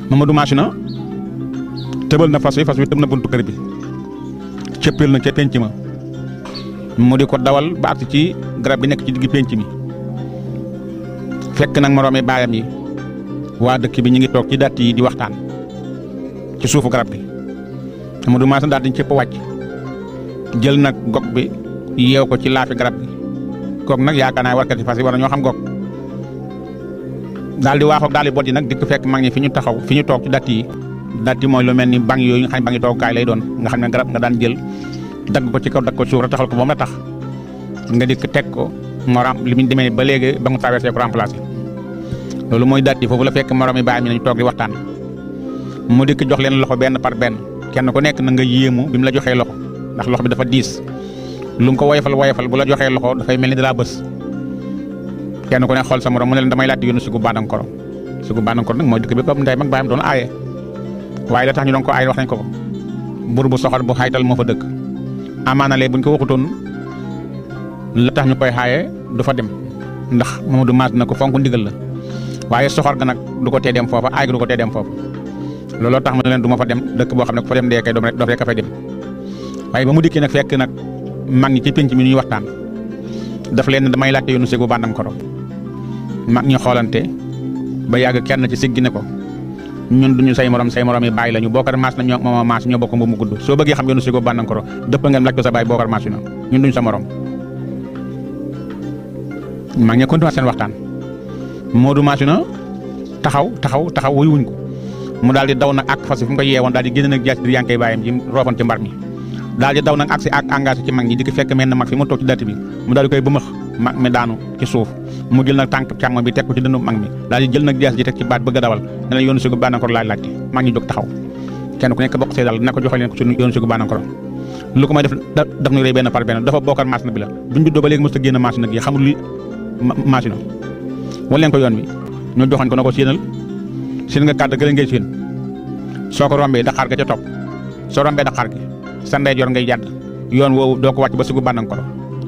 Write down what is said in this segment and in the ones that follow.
Mamadou Masina tëbal na fas wi tëb na buntu kër bi cëppil na ca penc ma mu di ko dawal ba agsi ci garab bi nekk ci digg penc mi fekk nag moroomi baayam yi waa dëkk bi ñu ngi toog ci dàtt yi di waxtaan ci suufu garab gi. Mamadou Masina daal di cëpp wàcc jël nag gog bi yeew ko ci laafi garab gi gog nag yaakaar naa warkati fas yi war na ñoo xam gog daal di waaxoog daal di bot yi nag dikk fekk mag ñi fi ñu taxaw fi ñu toog ci dàtt yi. datti mooy lu mel ni bang yooyu nga xam ne bangi toogukaay lay doon nga xam ne garab nga daan jël dagg ko ci kaw dagg ko suuf taxal ko ba mu la tax nga dikk teg ko morom li mu demee ba léegi ba mu traversé ko remplacé loolu mooy datti foofu la fekk morom yi bàyyi mi nañu toog di waxtaan mu dikk jox leen loxo benn par benn kenn ku nekk na nga yéemu bi mu la joxee loxo ndax loxo bi dafa diis lu mu ko woyofal bu la joxee loxo dafay mel ni da laa bës kenn ku ne xool sa morom mu ne leen damay laajte yoonu Sigu Bandankoro nag mooy dëkk bi ko ndey mag bàyyam doon aaye waaye la tax ñu doon ko ay wax nañ ko buur bu soxor bu xaytal moo fa dëkk amaana lee buñ ko waxutoon la tax ñu koy xaaye du fa dem ndax Mamadou Masina ko fonk ndigal la waaye soxor ga nag du ko tee dem foofa aay ga du ko tee dem foofa looloo tax ma ne leen du ma fa dem dëkk boo xam ne ku fa dem dee kay doom rek a fay dem waaye ba mu dikkee nag fekk nag mag ñi ci penc mi ñuy waxtaan daf leen damay laajte yoonu Sigu Bandankoro mag ñi xoolante ba yàgg kenn ci siggi ne ko ñun duñu say morom yi bàyyi lañu Bocar Masina ñoo mooma maas ñoo bokk mu gudd soo bëggee xam yoonu Sigu Bandankoro dëpp ngeen laaj ko sa baay Bocar Masina ñun duñu sa morom maa ngi continué seen waxtaan Modou Masina taxaw wuy wuñ ko mu daal di daw nag ak fas fu mu ko yeewoon daal di génn nag jaas di yankay bàyyam ji roofoon ci mbar mi daal di daw nag ak si ak engagé ci mag ñi di ko fekk mel na mag fi mu toog ci datti bi mu daal di koy bëmax mag mi daanu ci suuf mu jël nag tànk càmm bi teg ko ci dëndu mag mi daal di jël nag jaas ji teg ci baat bëgg a dawal ne la yoonu Sigu Bandankoro laajte mag ñi jóg taxaw kenn ku nekk bokk see dal dina ko joxe leen ko ci yoonu Sigu Bandankoro lu ko may daf ñu rey benn par benn dafa Bocar Masina bi la buñ juddoo ba léegi mos a génn Masina gi xamul li Masina wala leen ko yoon wi ñu joxoñ ko na ko séenal seen nga kàddu gële ngay séen soo ko rombee daqaar ga ca topp soo rombee daqaar gi sa ndeyjoor ngay jàdd yoon woowu doo ko wàcc ba Sigu Bandankoro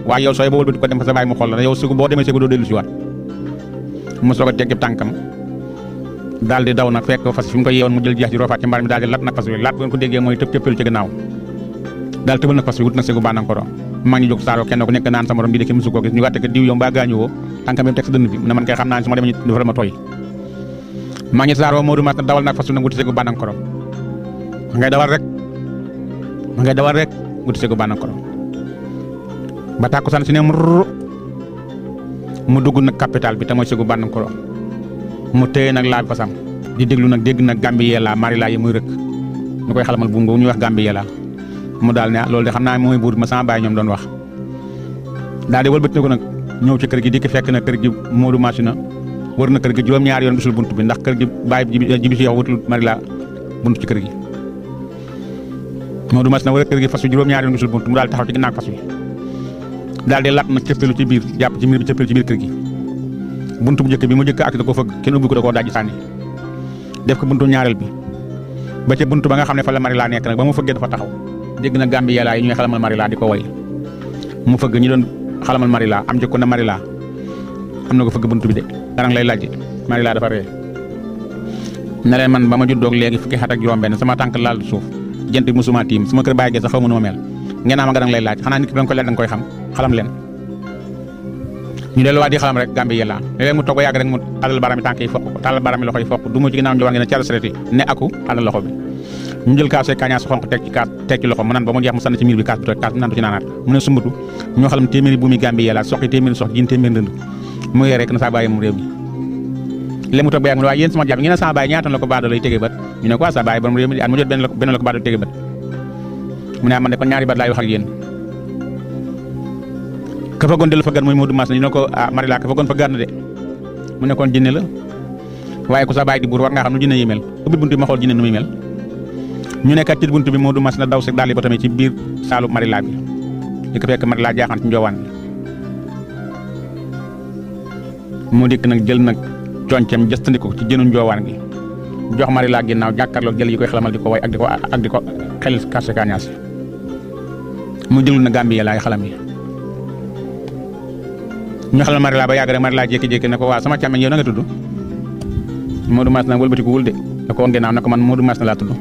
waaye yow sooy ba wëlbati ko dem fa sa baay mu xool la yow Sigu boo demee Sigu doo dellu si waat mu soog a teg tànkam daal di daw nag fekk fas fi mu ko yeewoon mu jël jeex ji roofaat ci mbar mi daal di lat nag fas wi laat bu ngeen ko déggee mooy tëppelu ci gannaaw daal tëbal nag fas wi wut nag Sigu Bandankoro maa ngi jóg saaro kenn ku nekk naan sa morom bi de kenn musu koo gis ñu wàtte ko diw yow mbaa gaañu woo tànkam bi teg sa dënn bi ne man kay xam naa ne su ma demee ñu defal ma tooy maa ngi saaro Modou Masina dawal nag fas wi nag wuti Sigu Bandankoro ma ngay dawal rek wuti Sigu Bandankoro ba tàkkusaan si ne mu dugg nag capital bi te mooy Sigu Bandankoro mu téye nag laa fasam di déglu nag dégg nag Gambiyella Marila yi muy rëkk ñu koy xalamal buum boobu ñuy wax Gambiyella mu daal ne loolu de xam naa mooy buur ma sama baay ñoom doon wax daal di wëlbati ko nag ñëw ci kër gi di ko fekk na kër gi Modou Masina wër na kër gi juróom-ñaari yoon gisul bunt bi ndax kër gi baay jibi si yow wutul Marila bunt ci kër gi Modou Masina wër kër gi fas wi juróom-ñaari yoon gisul bunt mu daal taxaw ci ginnaaw fas wi daal di lat nag cëppeelu ci biir jàpp ci miir bi cëppeelu ci biir kër gi buntu bu njëkk bi mu njëkk ak da ko fëgg kenn ubbi ko da koo dajji sànni def ko buntu ñaareel bi ba ca buntu ba nga xam ne fa la Marila nekk nag ba mu fëggee dafa taxaw dégg na Gambiyella yi ñuy xalamal Marila di ko way mu fëgg ñi doon xalamal Marila am ci ko na Marila am na ko fëgg buntu bi de darang lay laaj Marila dafa ree ne leen man ba ma juddoog léegi fukki xat ak juróom-benn sama tànk laal suuf jant bi musuma tiim sama kër bàyyi sax xaw ma nu ma mel ngeen ama nga dang lay laaj xanaa nit ki danga koy laaj danga koy xam xalam leen ñu delluwaat di xalam rek Gambiyella léeg-léeg mu toog ba yàgg rek mu tàllal baaraam yi tànk yi foq tàllal baaraam yi loxo yi foq du mu ci ginnaaw njowaan ngeen ci sareti ne aku tàllal loxo bi ñu jël kaas kañaas xonq teg ci loxo mu naan ba mu jeex mu sànni ci miir bi kaas bi toj kaas bi naan du ci naanaat mu ne sumbutu ñoo xalam téeméeri bu mi Gambiyella soxi téeméeri sox jiin téeméeri ndënd mu yee rek na saa bàyyi mu réew mi léegi mu toog ba yàgg mu ne waaye yéen sama jàpp ngeen ne sama bàyyi ñaata la ko baado lay tege bët ñu ne ko sa bàyyi borom réew mi at mu jot benn la ko baado tege bët mu ne man de kon ñaari baat laay wax ak yéen ka fa goon del fa gan mooy Modou Masina ñu ne ko Marila ka fa goon fa gan de mu ne kon jinne la waaye ku sa bàyyi di buur war ngaa xam nu jinne yi mel ubbi buntu bi ma xool jinne nu muy mel ñu nekkat ci buntu bi Modou Masina daw si daal yi ba tamit ci biir saalu Marila bi di ko fekk Marila jaaxaan ci njoowaan bi mu dikk nag jël nag concam jëstandiku ci jënu njoowaan gi jox Marila ginnaaw jàkkaarloog jël yi koy xalamal di ko way ak di ko xel kase kañaas mu jëlu na Gambiyella ay xalam yi ñu xamal Marila ba yàgg rek Marila jékki-jékki ne ko waa sama càmmeñ yow na nga tudd Modou Masina wëlbati ko wul de da ko woon ginnaaw ne ko man Modou Masina laa tudd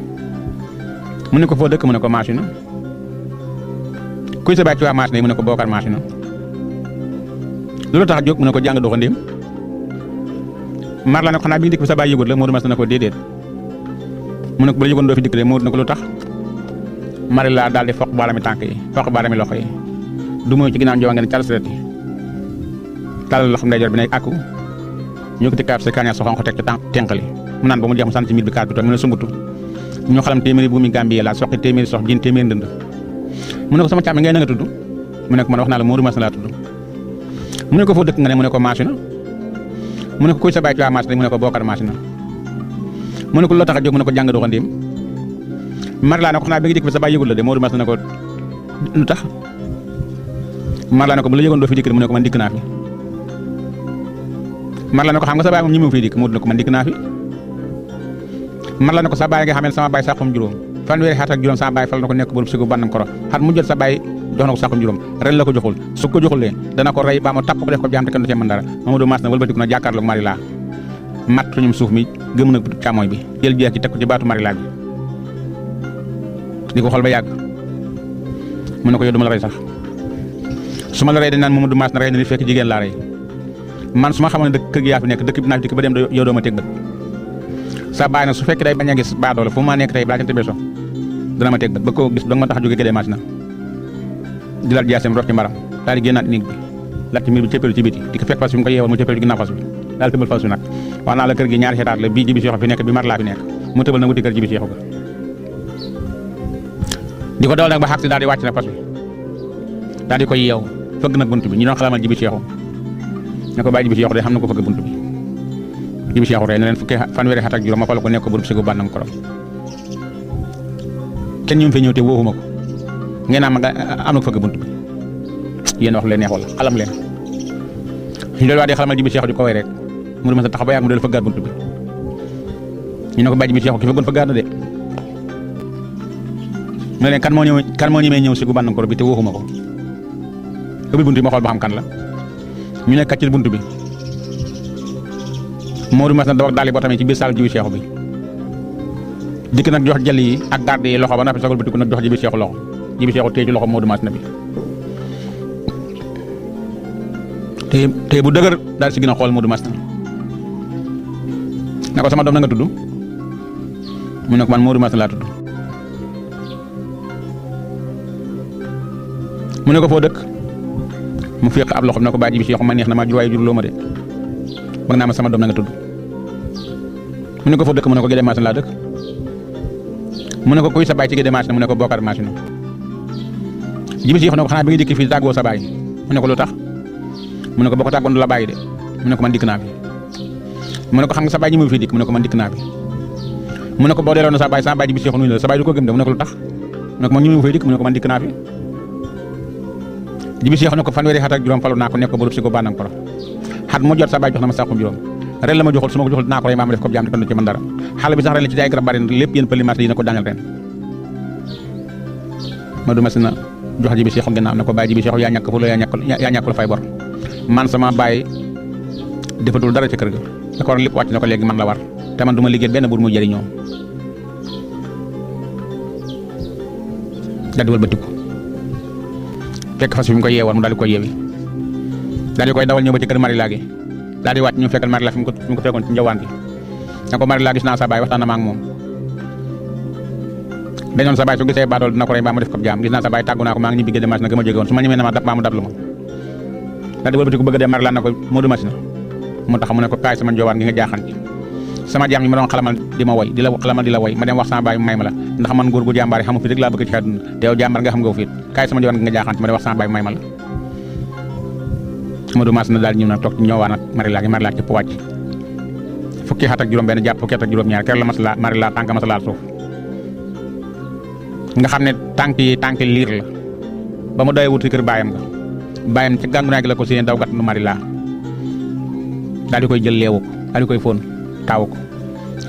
mu ne ko foo dëkk mu ne ko Masina kuy sa baay ci waa Masina yi mu ne ko Bokar Masina loolu tax a jóg mu ne ko jàng doxandéem mar la ne ko xanaa bi nga dikk bi sa baay yëgut la Modou Masina ne ko déedéet mu ne ko ba la yëgoon doo fi dikk de Modou ne ko lu tax mari laa daal di foq baarami tànk yi foq baarami loxo yi du mooy ci ginnaaw njowa ngeen cal sret yi talal loxo ndeyjoor bi nekk akku ñu ko tikkaat sa kaña so xonq teg ci tenqali mu naan ba mu jeex mu sant ci miir bi kaat bi toog mu ne sumbutu ñu xalam téeméeri bu mi Gambie laa soqi téeméeri sox jin téeméeri ndënd mu ne ko sama càmm ngay na nga tudd mu ne ko man wax naa la Modou Masina laa tudd mu ne ko foo dëkk nga ne mu ne ko Masina mu ne ko kuy sa baay ci waa Masina mu ne ko Bokar Masina mu ne ko loo tax a jóg mu ne ko jàng doxandéem mar laa ne ko xanaa bi nga dikk bi sa baay yëgul la de Modou Masina ne ko lu tax mar laa ne ko bu la yëgoon doo fi dikk mu ne ko man dikk naa fi mar la ne ko xam nga sa baay moom ñi mu fi dikk Modou ne ko man dikk naa fi mar la ne ko sa baay nga xam ne sama baay saxum juróom fanweeri xat ak juróom sama baay fal na ko nekk bërëb sigu bannam koro xat mu jot sa baay jox na ko saxum juróom ren la ko joxul su ko joxulee dana ko rey ba ma tapp ko def ko jaam te kenn du ci mën dara Modou Masina wëlbatiku na jàkkaarloog mari laa mat suñum suuf mi gëm na càmmooñ bi jël jeex ci teg ko ci baatu mari laa bi di ko xool ba yàgg mu ne ko yow duma la rey sax su ma la rey dañ naan Modou Masina rey na li fekk jigéen laa rey man su ma xamoon ne dëkk kër gi yaa fi nekk dëkk bi naa fi dikk ba dem yow doo ma teg bët sa baay nag su fekkee day bañ a gis baadoola fu ma nekk tey balaa ca beso dana ma teg bët ba ko gis dong ma tax a jógee Gédé Masina di laal jaaseem rof ci mbaram daal di génnaat néeg bi laaj ci miir bi cëppeelu ci biti di ko fekk fas bi mu ko yeewal mu cëppeelu ci ginnaaw fas bi daal tëbal fas bi nag wax naa la kër gi ñaari xetaat la bii jibi seexu fi nekk bi mar laa fi nekk mu tëbal nag wuti kër jibi seexu ga di ko dawal nag ba xàgsi daal di wàcc nag fas bi daal di koy yeew fëgg nag bunt bi ñu doon xalamal jibi seexu ne ko bàyyi jibi seexu de xam na ko fëgg bunt bi jibi seexu rey ne leen fukki fanweeri xat ak juróom ma fal ko nekk burub sigu bànnam korom kenn ñu fi ñëw te wooxuma ko ngeen am nga am na ko fëgg bunt bi yéen wax leen neex wala xalam leen ñu doon wax di xalamal jibi seexu di ko way rek Modou Masina taxaw ba yàgg mu del fëggaat bunt bi ñu ne ko bàyyi jibi seexu ki fëggoon fëggaat na de mu ne leen kan moo ñemee ñëw sigu bànnam korom bi te wooxuma ko ubbi bunt bi ma xool ba xam kan la ñu ne kàccil bunt bi Modou Masina da wax daal di boo tamit ci biir saal jibi seexu bi dikk nag jox jël yi ak garde yi loxo ba noppi sogal batiku nag jox jibi seexu loxo jibi seexu téye ci loxo Modou Masina bi téye bu dëgër daal si gën a xool Modou Masina ne ko sama doom na nga tudd mu ne ko man Modou Masina laa tudd mu ne ko foo dëkk mu féq ab loxo ne ko bàyyi jibi seexu ma neex na ma jur waaye jur loo ma de bëgg naa ma sama doom na nga tudd mu ne ko foo dëkk mu ne ko Gédé Masina laa dëkk mu ne ko kuy sa baay ci Gédé Masina mu ne ko Bokar Masina jibi seexu ne ko xanaa bi nga dikk fii tàggoo sa baay mu ne ko lu tax mu ne ko boo ko tàggoon du la bàyyi de mu ne ko man dikk naa fi mu ne ko xam nga sa baay ñi mu fi dikk mu ne ko man dikk naa fi mu ne ko boo delloo na sa baay jibi seexu nuyu la sa baay du ko gëm de mu ne ko lu tax mu ne ko man ñi mu fi dikk mu ne ko man dikk naa fi jibi seexu ne ko fanweeri xat ak juróom falu naa ko nekk bërëb si ko bànnam koro xat mu jot sa baay jox na ma saxum juróom ren la ma joxul su ma ko joxul dinaa ko rey maa ma def ko jaam te kon ci man dara xale bi sax ren la ci jaay garab bari na lépp yéen pëli marché yi na ko daaneel ren Modou Masina jox jibi seexu ginnaaw ne ko bàyyi jibi seexu yaa ñàkk fu la yaa ñàkkul fay bor man sama baay defatul dara ci kër ga da ko lépp wàcc na ko léegi man la war te man du ma liggéey benn buur mu jëriñoo daal di wëlbatiku fekk fas bi mu koy yeewal mu daal di koy yeewi daal di koy dawal ñëw ba ci kër mari laa gi daal di wàcc ñu fekkal mari laa fi mu ko fekkoon ci njawaan bi ne ko mari laa gis naa sa baay waxtaan na ma ak moom dañoon sa baay su gisee baadool dina ko rey mbaa ma def ko jaam gis naa sa baay tàggu naa ko maa ngi ñibbi Gédé Masina ga ma jóge woon su ma ñemee na ma dab mbaa mu dab lu ma daal di wëlbatiku bëgg a dem mari laa na ko Modou Masina mu tax mu ne ko kaay sama njawaan gi nga jaaxan ci sama jaam yi ma doon xalamal di ma woy di la xalamal di la woy ma dem wax sama baay may ma la ndax man góor gu jàmbaar xamu fi rek laa bëgg ci àdduna te yow jàmbaar nga xam nga fi kaay sama njawaan gi nga jaaxan ci ma dem wax sama baay may ma la Modou Masina daal ñëw na toog ci ñëwaan ak mari laa ci wàcc fukki xat ak juróom benn jàpp fukki xat ak juróom ñaar kër la mari laa tànk masa laal suuf nga xam ne tànk liir la ba mu doy wuti kër baayam nga baayam ci gàngu naa gi la ko séen daw gat nu mari laa daal di koy jël leewu ko daal di koy fóon taawu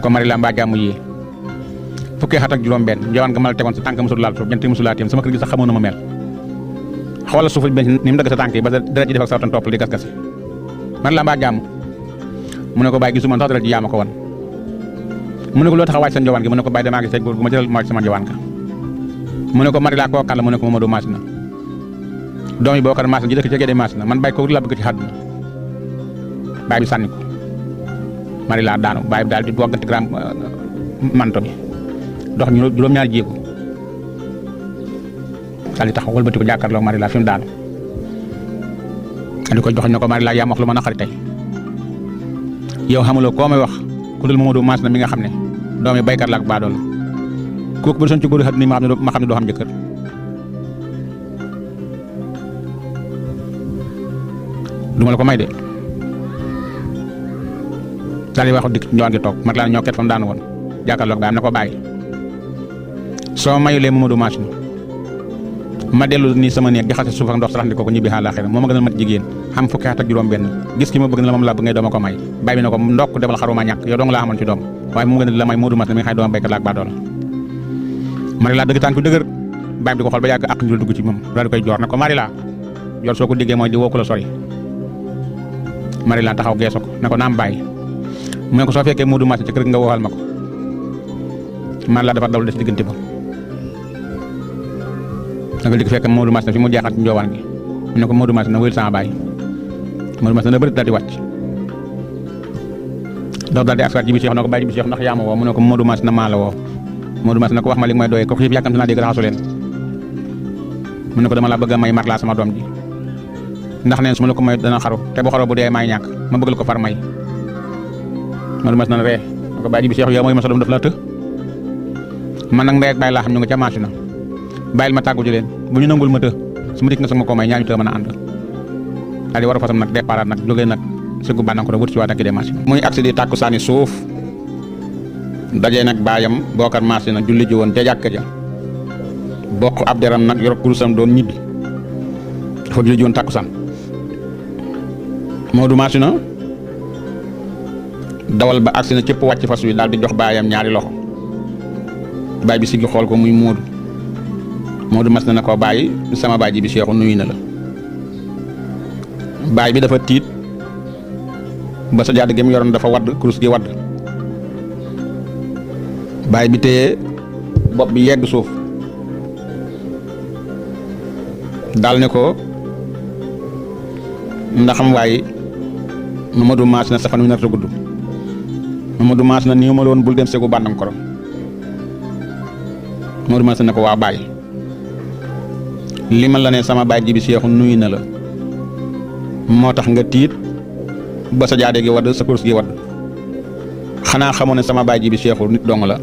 ko mari laa mbaa jàmm yi fukki xat ak juróom benn njawaan nga mal tegoon sa tànk musul laal suuf jant musul laa téem sama kër gi sax xamoon na ma mel xoolal suuf bi ni mu dagg sa tànk yi ba dara ci def ak sawtan topp di gas-gas mari laa mbaa jàmm mu ne ko bàyyi gisuma sax dara ci yaa ma ko wan mu ne ko loo tax a wàcc sa njowaan gi mu ne ko bàyyi damaa gis tey góor gu ma jëlal ma wàcc sama njowaan ka mu ne ko Marie la koo kan la mu ne ko Mamadou Masina doom yi Bokar Masina ji dëkk ci Gédé Masina man bàyyi ko la bëgg ci àdduna bàyyi bi sànni ko Marie la daanu bàyyi bi daal di woggante grand manto bi dox ñu juróom-ñaari jéego daal di taxaw wëlbati ko jàkkaarloo Marie la fi mu daanu di ko jox ne ko Marie la yaa ma wax lu ma naqari tey yow xamuloo koo may wax ku dul Mamadou Masina mi nga xam ne doom yi baykat la ak baadoolo kooku bu soon ci góor yi àdduna ma xam ne doo xam jëkkër du ma la ko may de daal di wax dikk njowaan gi toog Marie la ñoo ket fa mu daanu woon jàkkaarloo ak baayam na ko bàyyi soo mayulee Mamadou Masina ma dellu nii sama néeg di xase suuf ak ndox sarax ndi ko ñibbi àllaaxira moo ma gënal mat jigéen xam fukki at ak juróom-benn gis ki ma bëgg na la moom laa bëgg ngay dooma ko may bàyyi bi ne ko ndokk defal xaruma ñàkk yow dong laa xamoon ci doom waaye moo gënal la may Mamadou Masina mi nga xam ne doomam béykat la ak baadoola Marie la dëgg tànk dëgër bàyyi bi di ko xool ba yàgg ak njul dugg ci moom daal di koy joor ne ko Marie la joor soo ko déggee mooy di woo ko la sori Marie la taxaw geeso ko ne ko naam bàyyi mu ne ko soo fekkee Mamadou Masina ci kër nga woowal ma ko Marie la dafa dawlu des diggante ba da nga dikk fekk Mamadou Masina fi mu jeexal ci njoowaan gi mu ne ko Mamadou Masina wéyul sama baay Mamadou Masina bëri daal di wàcc dox daal di askaat ji bi Cheikh na ko bàyyi ji bi Cheikh ndax yaa ma woo mu ne ko Mamadou Masina maa la woo Mamadou Masina ko wax ma li may doyee ko xiif yàkkamti naa dégg raxasu leen mu ne ko dama la bëgg a may Marie la sama doom ji ndax neen su ma la ko may dana xaru te bu xaroo bu dee may ñàkk ma bëgg la ko far may Mamadou Masina ree ne ko bàyyi ji bi Cheikh yow mooy ma sa doom daf la të man nag ndey ak bàyyi laa xam ñu nga ca Masina bàyyil ma tàggu ji leen bu ñu nangul ma të su ma dikk nga sama ko may ñaañu të mën a ànd daal di war a fasam nag départ nag jógee nag sëggu bànnan ko da wut si waat ak Gédé Masina muy agsi di tàkku saani suuf dajee nag baayam Bokar Masina julli ji woon ca jàkka ja bokk ab deram nag yor kurusam doon ñibbi dafa julli ji woon tàkkusaan Mamadou Masina dawal ba agsi na cëpp wàcc fas wi daal di jox baayam ñaari loxo baay bi siggi xool ko muy Mamadou Masina na ko bàyyi sama baay ji bi Cheikh nuyu na la baay bi dafa tiit ba sa jaad gi mu yoroon dafa wadd kurus gi wadd baay bi téye bopp bi yegg suuf daal ne ko ndaxam waaye Mamadou Masina sa fan wi narta gudd Mamadou Masina nii ma la woon bul dem segu bànnam korom Mamadou Masina ne ko waa baay li ma la ne sama baay ji bi Cheikh nuyu na la moo tax nga tiit ba sa jaade gi wadd sa kurus gi wadd xanaa xamoon ne sama baay ji bi Cheikh nit dong la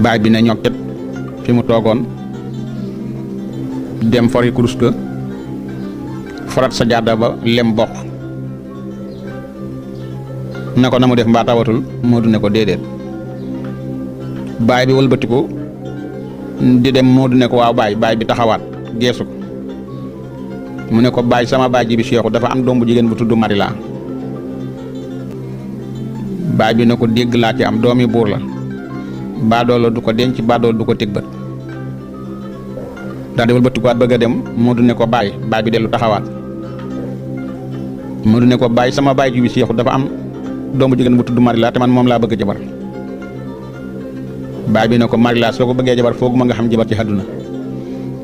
baay bi ne ñokket fi mu toogoon dem fori kurus ga forat sa jaada ba lem bokk ne ko na mu def mbaa tawatul moo du ne ko déedéet baay bi wëlbatiku di dem moo du ne ko waaw baay bi taxawaat geesu ko mu ne ko baay sama baay ji bi Cheikh dafa am doom bu jigéen bu tudd Marie la baay bi ne ko dégg laa ci am doomi buur la baadoolo du ko denc baadoolo du ko teg bët daal di wëlbatikuwaat bëgg a dem moo du ne ko baay bi dellu taxawaat moo du ne ko baay sama baay ji bi Cheikh dafa am doom bu jigéen bu tudd Marie la te man moom laa bëgg jabar baay bi ne ko Marie la soo ko bëggee jabar fooguma nga xam jabar ci àdduna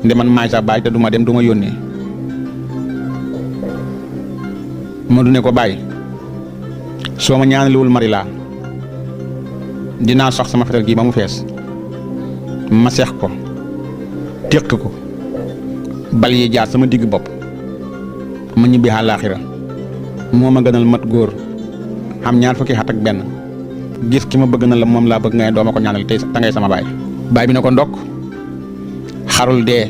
nde man maay sa baay te duma dem duma yónnee moo du ne ko baay soo ma ñaanaliwul Marie la dinaa sox sama fetal gi ba mu fees ma seex ko téq ko bal yi jaar sama digg bopp ma ñibbi àllaaxira moo ma gënal mat góor am ñaar fukki at ak benn gis ki ma bëgg na la moom laa bëgg ngay dooma ko ñaanal tey ta ngay sama baay bi ne ko ndokk xarul dee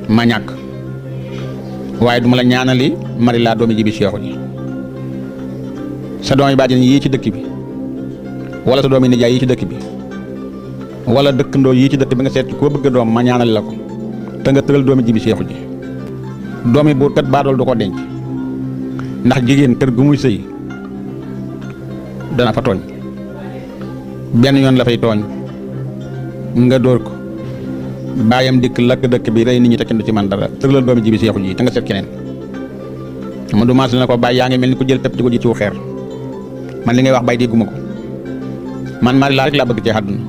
ma ñàkk waaye duma la ñaanali Marie la doomi ji bi Cheikh ji sa doomi bàjjen yii ci dëkk bi wala sa doomi nijaay yii ci dëkk bi wala dëkkandoo yii ci dëkk bi nga seet koo bëgg doom ma ñaanal la ko te nga tëral doomi ji bi Cheikh ji doomi buur kat baadool du ko denc ndax jigéen kër gu muy sëy dana fa tooñ benn yoon la fay tooñ nga dóor ko baayam dikk lakk dëkk bi rey nit ñi te kenn du ci man dara tëralal doomi ji bi Cheikh ji te nga seet keneen Mamadou Masina na ko bàyyi yaa ngi mel ni ku jël pepp di ko ji ciw xeer man li ngay wax bay dégguma ko man Marila rek laa bëgg ci àdduna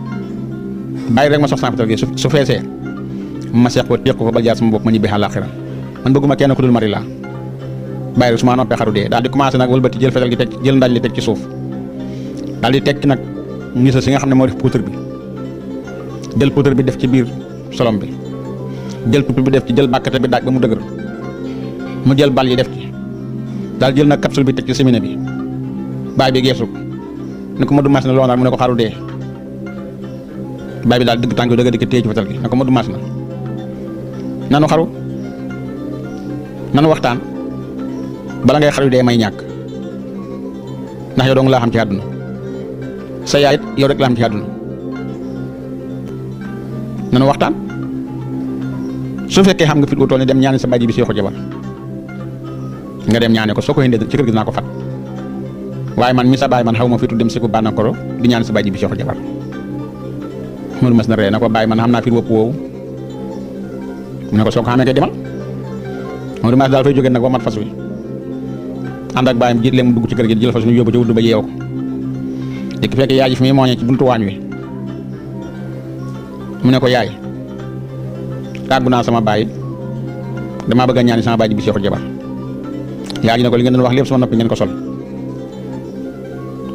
bàyyi rek ma sox sama fetal gi su feesee ma seex ko téq ko ba jaar sama bopp ma ñibbi àllaaxira man bëgguma kenn ku dul Marila bàyyi rek su ma noppee xaru dee daal di commencé nag wëlbati jël fetal gi teg jël ndañ li teg ci suuf daal di teg nag ngisa si nga xam ne moo def poudre bi jël poudre bi def ci biir solom bi jël poudre bi def ci jël bàkkate bi daaj ba mu dëgër mu jël bal yi def ci daal jël nag capsule bi teg ci semine bi baay bi geesu ko ne ko Modou Mass na loo mu ne ko xaru dee baay bi daal dëgg tànk dëgg dikk téye ci fetal gi ne ko Modou Mass na nanu xaru nanu waxtaan bala ngay xaru dee may ñàkk ndax yow dong laa xam ci àdduna sa yaay it yow rek laa xam ci àdduna nanu waxtaan su fekkee xam nga fit wu toll ni dem ñaani sa bàyyi bi Seexu jabar nga dem ñaane ko soo ko indee ci kër gi naa ko fat waaye man mi sa baay man xaw ma fitu dem si ko bànnakoro di ñaan sa bàyyi bi Seexu jabar Modou Mass na ree na ko bàyyi man xam naa fit wopp woowu mu ne ko soo ko xamee kay demal Modou Mass daal fay jógee nag ba mat fas wi ànd ak bàyyam jiit leen mu dugg ci kër gi jël fas wi yóbbu ci wudd ba yeew ko dikk fekk yaay ji fi muy mooñee ci buntu waañ wi mu ne ko yaay tàggu naa sama baay damaa bëgg a ñaani sama bàyyi bi Seexu jabar yaay ji ne ko li ngeen doon wax lépp sama noppi ngeen ko sol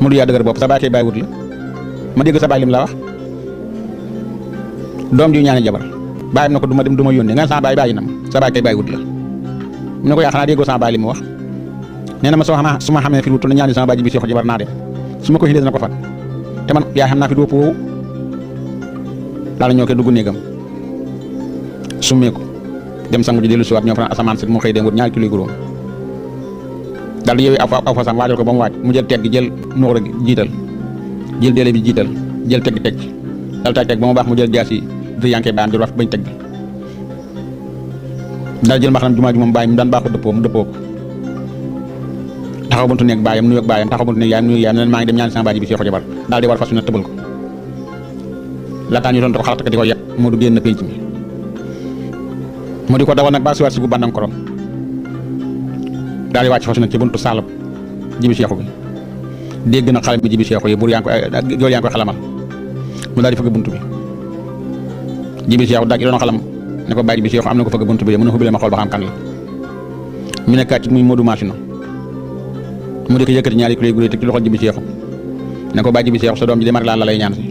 mu du yaa dëgër bopp sa baay kay bàyyi wut la ma dégg sa baay lim la wax doom ji ñaani jabar bàyyam na ko du ma dem du ma yónnee nga sama baay bàyyi na ma sa baay kay bàyyi wut la mu ne ko yaa xanaa déggoo sama baay li mu wax nee na ma su ma xamee fi wutul na ñaani sama bàyyi bi Seexu jabar naa dem su ma ko indee dina ko fat te man yaa xam naa fi du ëpp woowu daal ñoo koy dugg néegam summee ko dem sangu ji dellu si waat ñoo fa asamaan si mu xëy dem wut ñaari kilo juróom daal di yowee aw fasam waajal ko ba mu waaj mu jël teg gi jël nuura gi jiital jël délai bi jiital jël teg gi teg ci dal tay teg ba mu baax mu jël jaas yi di yankee baayam di raf bañ teg gi daal jël mbaxanam jumaa ju moom bàyyi mu daan baaxu dëppoo mu dëppoo ko taxaw buntu nekk baayam nuyu ak baayam taxaw buntu nekk yaayam nuyu yaayam ne leen maa ngi dem ñaan sama bàyyi bi Seexu jabar daal di war fas yu ne tëbal ko laataa ñu doon ko xalaat di ko yet mu du génn pénc mi mu di ko dawal nag ba siwaat si gu bàndam korom daal di wàcc fas nag ci buntu saalab jibi Seexu bi dégg na xale bi jibi Seexu yi buur yaa ngi koy yaa ngi koy xalamal mu daal di fëgg buntu bi jibi Seexu daal di doon xalam ne ko bàyyi bi Seexu am na ko fëgg buntu bi mu ne xubbi ma xool ba xam kan la mu nekkaat ci muy Modou Mass na mu di ko yëkkati ñaari kuréel gu teg ci loxol jibi Seexu ne ko bàyyi jibi Seexu sa doom ji de Marila la lay ñaan si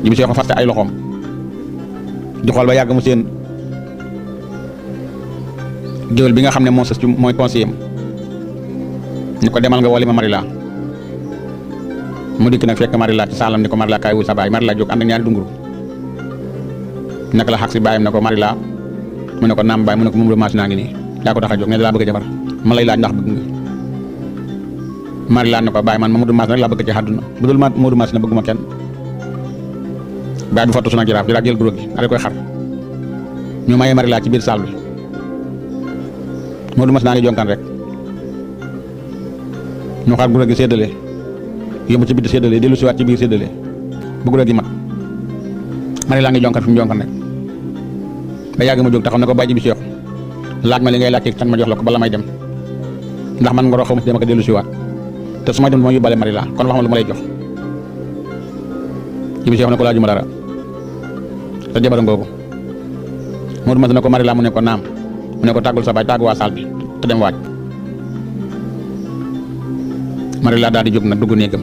jibi Seexu faste ay loxoom di xool ba yàgg mu seen géwél bi nga xam ne moo sës ci mooy conseiller am ni ko demal nga woli ma Marila mu dikk nag fekk Marila ci saalam ni ko Marila kaay wuy sa baay Marila jóg ànd ak ñaari dunguru naka la xaq si baayam ne ko Marila mu ne ko naam baay mu ne ko Modou Mass naa ngi nii yaa ko tax a jóg ne daa bëgg a jabar ma lay laaj ndax bëgg nga Marila ne ko baay man Modou Mass nag laa bëgg ci àdduna bu dul Modou Mass na bëgguma kenn baay bi fottu su nag jaraaf jël guro gi daal di koy xar ñu mayee Marila ci biir saal bi Modou Mass naa ngi jonkan rek ñu xar guro gi séddale yóbbu ci biir séddale dellu siwaat ci biir séddale bu guro gi mat Marila ngi jonkan fi mu jonkan rek ba yàgg ma jóg taxaw ne ko bàyyi bi Seexu laaj ma li ngay laaj tan ma jox la ko bala may dem ndax man nga xaw ma si dem ak dellu siwaat te su ma dem du ma yóbbaale Marila kon wax ma lu ma lay jox jibi Seexu ne ko laajuma dara sa jabar ngoogu Modou Mass ne ko Marila mu ne ko naam mu ne ko tàggul sa baay tàggu waa saal bi te dem waaj Marila daal di jóg nag dugg néegam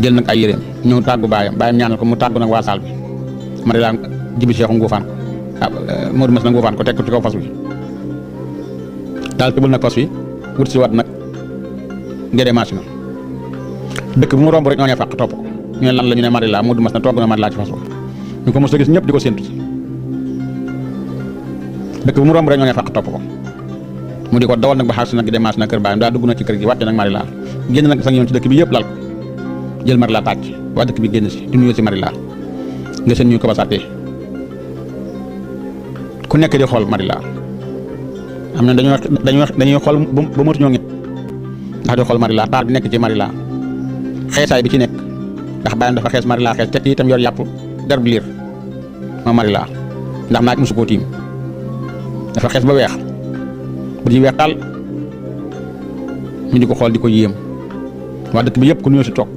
jël nag ay yéreem ñëw tàggu baayam ñaanal ko mu tàggu nag waa saal bi Marila jibi Seexu nguufaan ko Modou Mass na nguufaan ko teg ko ci kaw fas wi daal tëbal nag fas wi wut si waat nag ngede Mass na dëkk bu mu romb rek ñoo ne fàq topp ko ñu ne lan la ñu ne Marila Modou Mass na togg na Marila ci fas wa ñu ko mos a gis ñëpp di ko séntu si dëkk bu mu romb rek ñoo ne fàq topp ko mu di ko dawal nag ba xaar si nag ngede Mass na kër baayam daa dugg na ci kër gi wàcce nag Marila génn nag sax ñoon ci dëkk bi yëpp lal ko jël Marila tàcc waa dëkk bi génn si di nuyu si Marila nga seen ñu ko ba sàttee ku nekk di xool Marila am na dañuy xool ba motu ñoo ngi ndax di xool Marila taar bi nekk ci Marila xeesaay bi ci nekk ndax bàyyam dafa xees Marila xees te itam yor yàpp der bi liir moom Marila ndax naaj mosu koo tiim dafa xees ba weex bu di weex taal ñu di ko xool di ko yéem waa dëkk bi yëpp ku ñëw si toog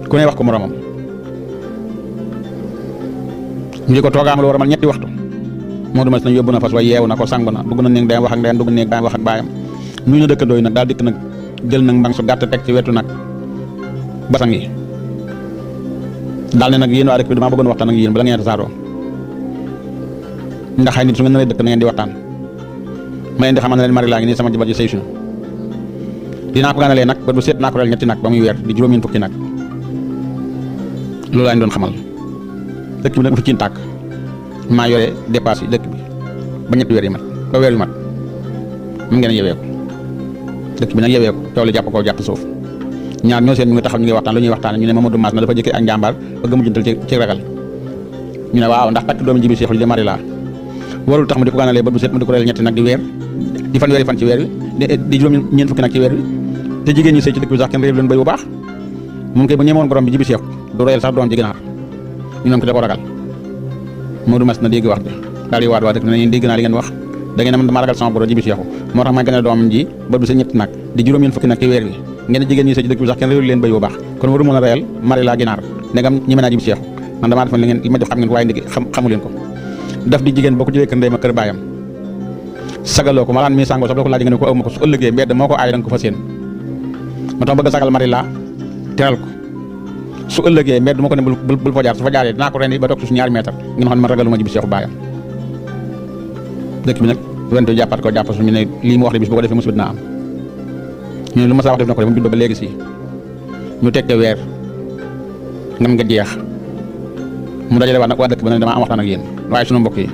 ku ne wax ko moromam ñu di ko toogaam lu war a mal ñetti waxtu Modou Mas nañ yóbbu na fas wa yeewu na ko sang na dugg na néeg day wax ak ndeyam dugg néeg day wax ak baayam nuyu na dëkkandoo yi nag daal dikk nag jël nag mbang su gàtt teg ci wetu nag basang yi daal ne nag yéen waa dëkk bi damaa bëggoon waxtaan ak yéen bala ngeen tasaaroo ndax ay nit su ngeen naree dëkk na ngeen di waxtaan ma leen di xamal ne leen mari laa ngi nii sama jabar ji sëy si na dinaa ko gànnalee nag ba bu seet naa ko rel ñetti nag ba muy weer di juróom-ñeent fukki nag loolu laa ñu doon xamal dëkk bi nag bu fi ciin tàkk maa yore dépasse yi dëkk bi ba ñetti weer yi mat ba weer yu mat mu ngeen yewee ko dëkk bi nag yewee ko coow li jàpp koo jàpp suuf ñaar ñoo seen ñu ngi taxaw ñu ngi waxtaan lu ñuy waxtaan ñu ne Mamadou Mass na dafa jëkkee ak njàmbaar bëgg mujjantal ci ragal ñu ne waaw ndax takk doomu jibi Seexu ji de mari laa warul tax mu di ko gànnalee ba bu set mu di ko reel ñetti nag di weer di fan weeri fan ci weer wi di juróom-ñeent fukki nag ci weer wi te jigéen ñi sëy ci dëkk bi sax kenn réew leen béy bu baax moom kay bu ñemoon gorom bi jibi Seexu du reyal sax doom ji ginaar ñu noom ko da ko ragal Modou Mas na dégg wax bi daal di waat waa dëkk ne dégg naa li ngeen wax da ngeen ne dama ragal sama borom jibi Seexu moo tax may gën a doomam ji ba bu set ñetti nag di juróom-ñeent fukki nag ci weer wi ngeen jigéen ñi sëy ci dëkk bi sax kenn réew leen béy bu baax kon waru mën a reyal mari laa ginaar ndegam ñi mën naa jibi Seexu man damaa defoon li ma jox xam ngeen ko waaye ndigi xamu leen ko daf di jigéen boo ko jëlee kër ndey ma kër baayam sagaloo ko malaan mi sàngoo sax doo ko laaj nga ne ko aw ma ko su ëllëgee mbedd moo ko aay da nga ko fa seen moo tax bëgg a sagal mari laa teral ko su ëllëgee mbedd moo ko ne bul fa jaar su fa jaaree dinaa ko rendi ba toog su ñaari mètre ngeen xam ne man ragaluma jibi Seexu baayam dëkk bi nag wente jàppaat ko jàpp suñu ne lii mu wax de bis bu ko defee musiba dina am ñu ne lu ma saa wax def na ko def mu juddoo ba léegi si ñu teg te weer ngam nga jeex mu dajale waat nag waa dëkk bi nag damaa am waxtaan ak yéen waaye sunu mbokk yi